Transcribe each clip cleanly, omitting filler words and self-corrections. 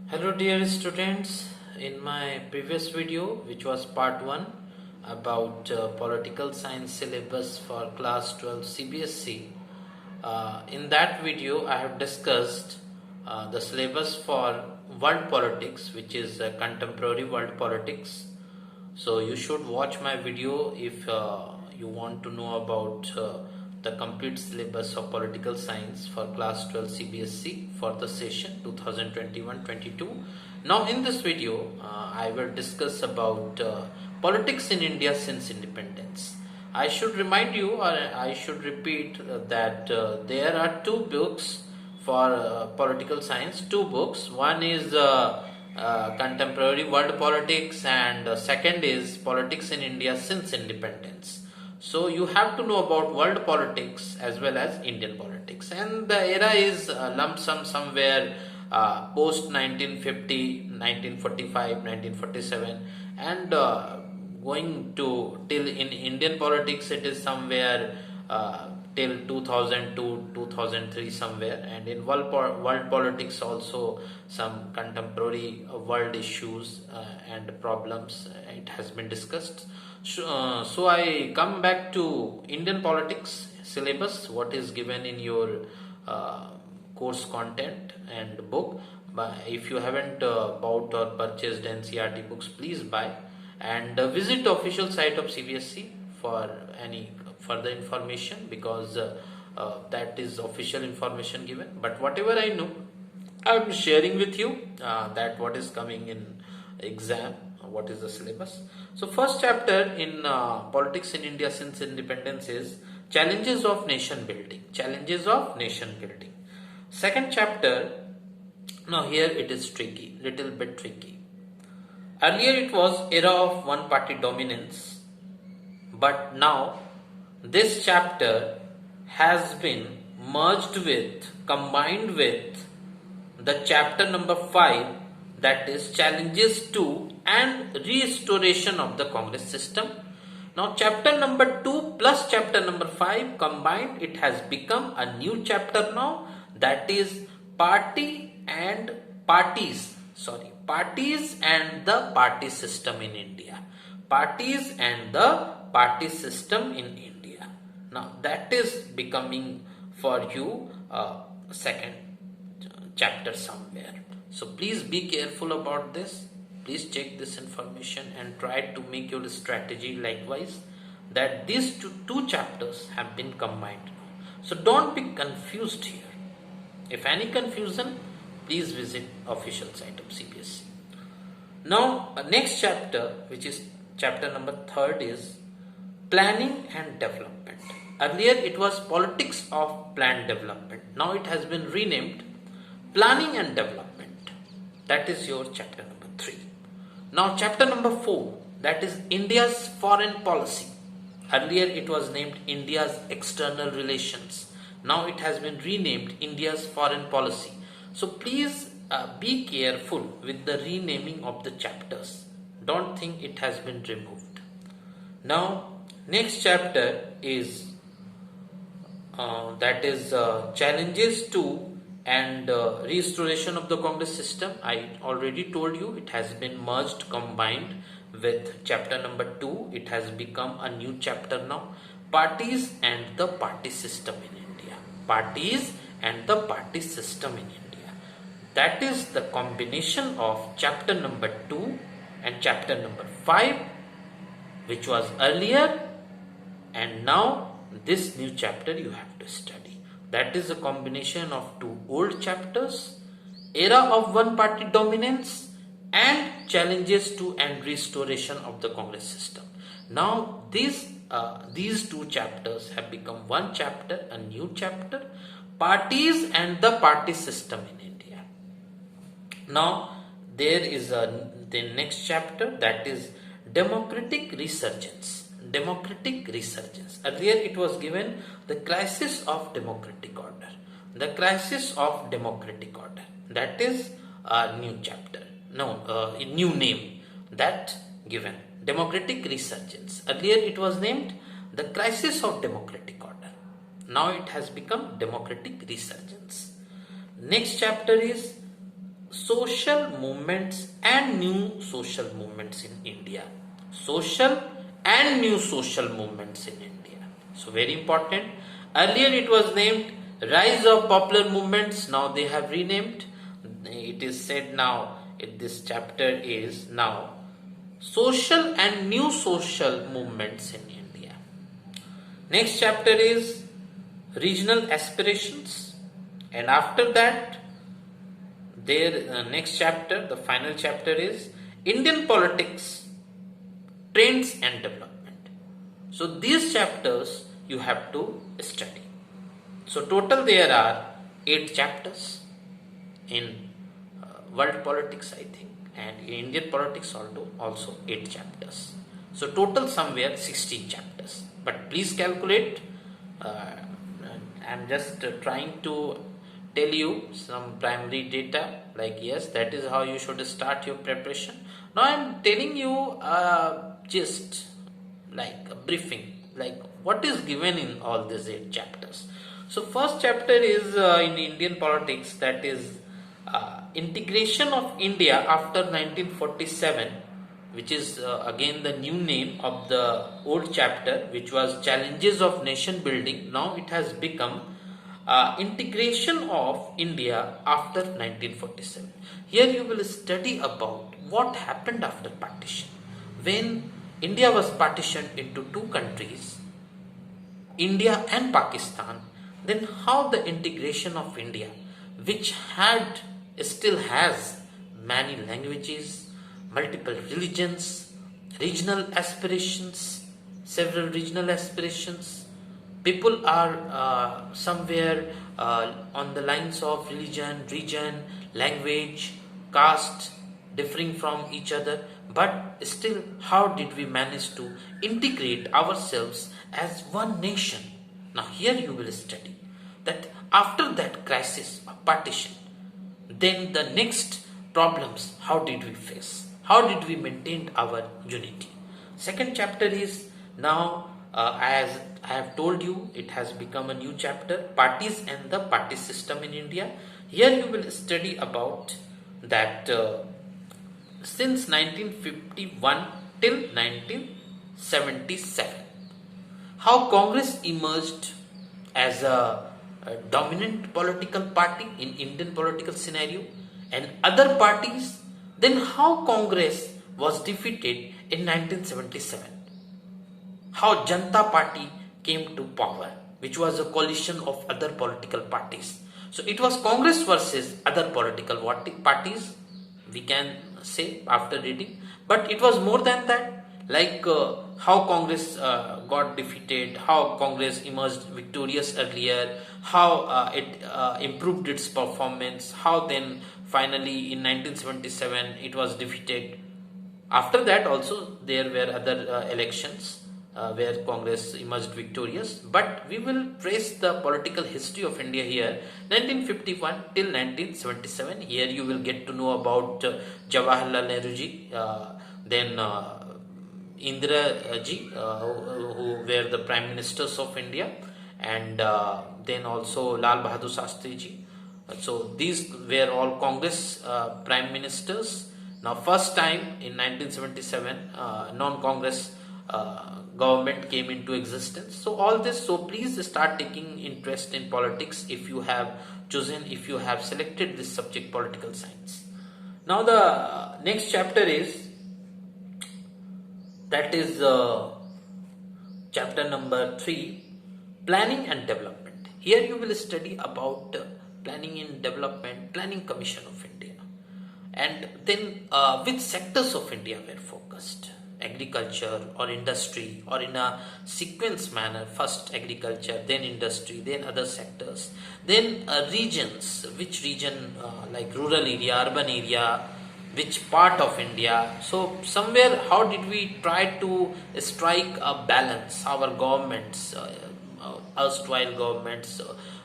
Hello dear students, in my previous video which was part 1 about political science syllabus for class 12 CBSE, in that video I have discussed the syllabus for world politics, which is contemporary world politics. So you should watch my video if you want to know about the complete syllabus of political science for class 12 CBSE for the session 2021-22. Now in this video I will discuss about politics in India since independence. I should remind you, or I should repeat that there are two books for political science, two books. One is contemporary world politics, and second is politics in India since independence. So you have to know about world politics as well as Indian politics, and the era is lump sum somewhere post 1950, 1945, 1947, and going to till in Indian politics it is somewhere till 2002, 2003 somewhere, and in world politics also some contemporary world issues and problems it has been discussed. So I come back to Indian politics syllabus, what is given in your course content and book. But if you haven't bought or purchased NCERT books, please buy and visit the official site of CBSE for any further information, because that is official information given. But whatever I know, I'm sharing with you that what is coming in exam, what is the syllabus. So first chapter in politics in India since independence is challenges of nation building. Challenges of nation building. Second chapter, now here it is tricky, little bit tricky. Earlier it was era of one party dominance, but now this chapter has been combined with the chapter number 5, that is challenges to and restoration of the Congress system. Now chapter number 2 plus chapter number 5 combined, it has become a new chapter now, that is parties and the party system in India. Parties and the party system in India. Now that is becoming for you second chapter somewhere. So please be careful about this. Please check this information and try to make your strategy likewise, that these two chapters have been combined now. So don't be confused here. If any confusion, please visit official site of CBSE. Now next chapter, which is chapter number 3, is planning and development. Earlier it was politics of planned development. Now it has been renamed planning and development. That is your chapter number 3. Now chapter number 4, that is India's foreign policy. Earlier it was named India's external relations. Now it has been renamed India's foreign policy. So please be careful with the renaming of the chapters. Don't think it has been removed. Now next chapter is challenges to and restoration of the Congress system. I already told you it has been combined with chapter number 2. It has become a new chapter now. Parties and the party system in India. Parties and the party system in India. That is the combination of chapter number 2 and chapter number 5, which was earlier, and now this new chapter you have to study. That is a combination of two old chapters, era of one party dominance and challenges to and restoration of the Congress system. Now these two chapters have become one chapter, a new chapter, parties and the party system in India. Now there is the next chapter, that is democratic resurgence. Democratic resurgence. Earlier it was given the crisis of democratic order. The crisis of democratic order. That is a new chapter. No, a new name that given. Democratic resurgence. Earlier it was named the crisis of democratic order. Now it has become democratic resurgence. Next chapter is social movements and new social movements in India. Social and new social movements in India. So very important. Earlier it was named Rise of Popular Movements. Now they have renamed. It is said now, this chapter is now Social and New Social Movements in India. Next chapter is Regional Aspirations, and after that their next chapter, the final chapter, is Indian Politics, Trends and Development. So these chapters you have to study. So total there are 8 chapters in world politics, I think, and in Indian politics also 8 chapters. So total somewhere 16 chapters. But please calculate. I'm just trying to tell you some primary data, like yes, that is how you should start your preparation. Now I'm telling you just like a briefing, like what is given in all these 8 chapters. So first chapter is in Indian politics, that is integration of India after 1947, which is again the new name of the old chapter, which was Challenges of Nation Building. Now it has become integration of India after 1947. Here you will study about what happened after partition. When India was partitioned into 2 countries, India and Pakistan, then how the integration of India, which still has many languages, multiple religions, regional aspirations, several regional aspirations. People are somewhere on the lines of religion, region, language, caste, differing from each other. But still, how did we manage to integrate ourselves as one nation? Now here you will study that after that crisis of partition, then the next problems, how did we face? How did we maintain our unity? Second chapter is now, as I have told you, it has become a new chapter, Parties and the Party System in India. Here you will study about that since 1951 till 1977, how Congress emerged as a dominant political party in Indian political scenario, and other parties, then how Congress was defeated in 1977, how Janata Party came to power, which was a coalition of other political parties. So it was Congress versus other political parties, we can say after reading, but it was more than that, like how Congress got defeated, how Congress emerged victorious earlier, how it improved its performance, how then finally in 1977 it was defeated. After that also there were other elections where Congress emerged victorious, but we will trace the political history of India here, 1951 till 1977. Here you will get to know about Jawaharlal Nehru ji, then Indira ji, who were the prime ministers of India, and then also Lal Bahadur Shastri ji. So these were all Congress prime ministers. Now first time in 1977 non-Congress government came into existence. So all this, so please start taking interest in politics if you have chosen, if you have selected this subject, political science. Now the next chapter is, that is chapter number 3, Planning and Development. Here you will study about Planning and Development, Planning Commission of India, and then which sectors of India were focused, agriculture or industry, or in a sequence manner, first agriculture, then industry, then other sectors, then regions, which region, like rural area, urban area, which part of India. So somewhere how did we try to strike a balance, our governments, erstwhile governments,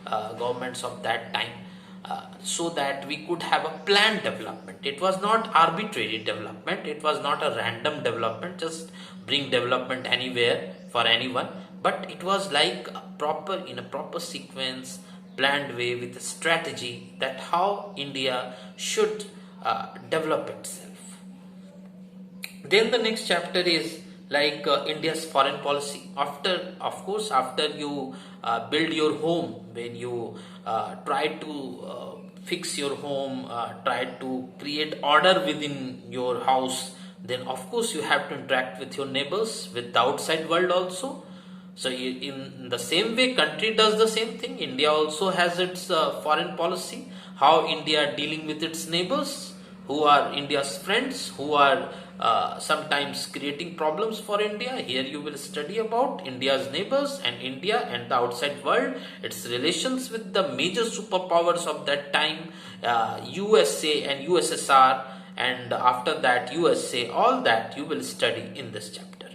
governments of that time, so that we could have a planned development. It was not arbitrary development, it was not a random development, just bring development anywhere for anyone, but it was like a proper, in a proper sequence, planned way, with a strategy, that how India should develop itself. Then the next chapter is like India's foreign policy. After, of course, after you build your home, when you try to fix your home, try to create order within your house, then of course you have to interact with your neighbors, with the outside world also. So in the same way, country does the same thing. India also has its foreign policy. How India dealing with its neighbors, who are India's friends, who are sometimes creating problems for India. Here you will study about India's neighbors and India and the outside world, its relations with the major superpowers of that time, USA and USSR, and after that USA. All that you will study in this chapter,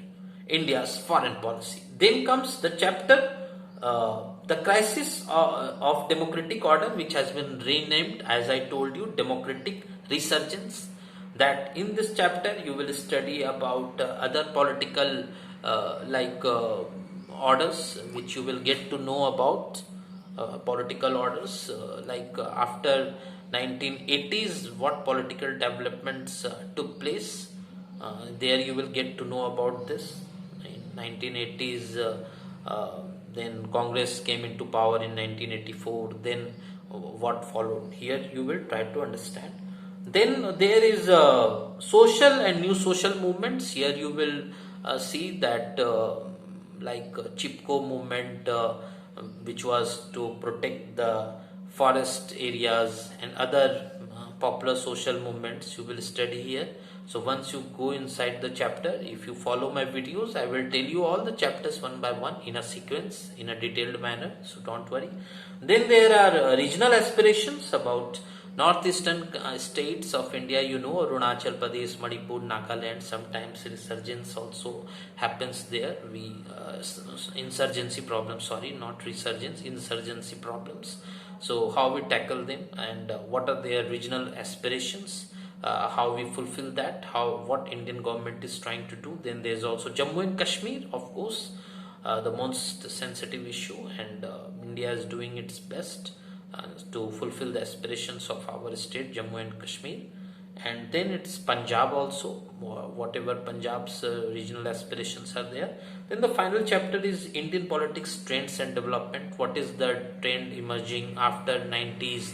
India's foreign policy. Then comes the chapter the crisis of democratic order, which has been renamed, as I told you, democratic resurgence. That in this chapter you will study about other political orders, which you will get to know about political orders after 1980s, what political developments took place. There you will get to know about this. In 1980s, then Congress came into power in 1984. Then what followed? Here you will try to understand. Then there is social and new social movements. Here you will see that Chipko movement, which was to protect the forest areas, and other popular social movements you will study here. So once you go inside the chapter, if you follow my videos, I will tell you all the chapters one by one in a sequence, in a detailed manner, so don't worry. Then there are regional aspirations about northeastern states of India, Arunachal Pradesh, Manipur, Nagaland. Sometimes resurgence also happens there. Insurgency problems, sorry, not resurgence, insurgency problems. So how we tackle them, and what are their regional aspirations, how we fulfill that, what Indian government is trying to do. Then there's also Jammu and Kashmir, of course, the most sensitive issue, and India is doing its best to fulfill the aspirations of our state, Jammu and Kashmir. And then it's Punjab also, whatever Punjab's regional aspirations are there. Then the final chapter is Indian politics, trends and development. What is the trend emerging after 90s?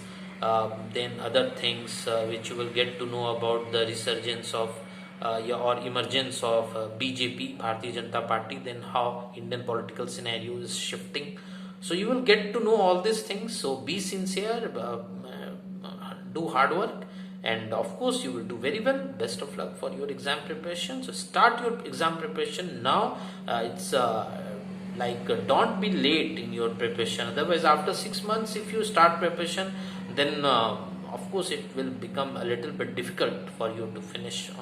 Then other things which you will get to know about the resurgence of or emergence of BJP, Bharatiya Janata Party. Then how Indian political scenario is shifting. So you will get to know all these things. So be sincere, do hard work, and of course you will do very well. Best of luck for your exam preparation. So start your exam preparation now. It's don't be late in your preparation. Otherwise, after 6 months, if you start preparation, then of course it will become a little bit difficult for you to finish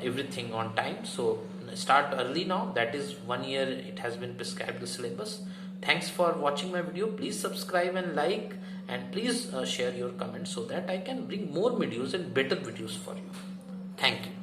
everything on time. So start early now. That is 1 year it has been prescribed, the syllabus. Thanks for watching my video. Please subscribe and like, and please share your comments so that I can bring more videos and better videos for you. Thank you.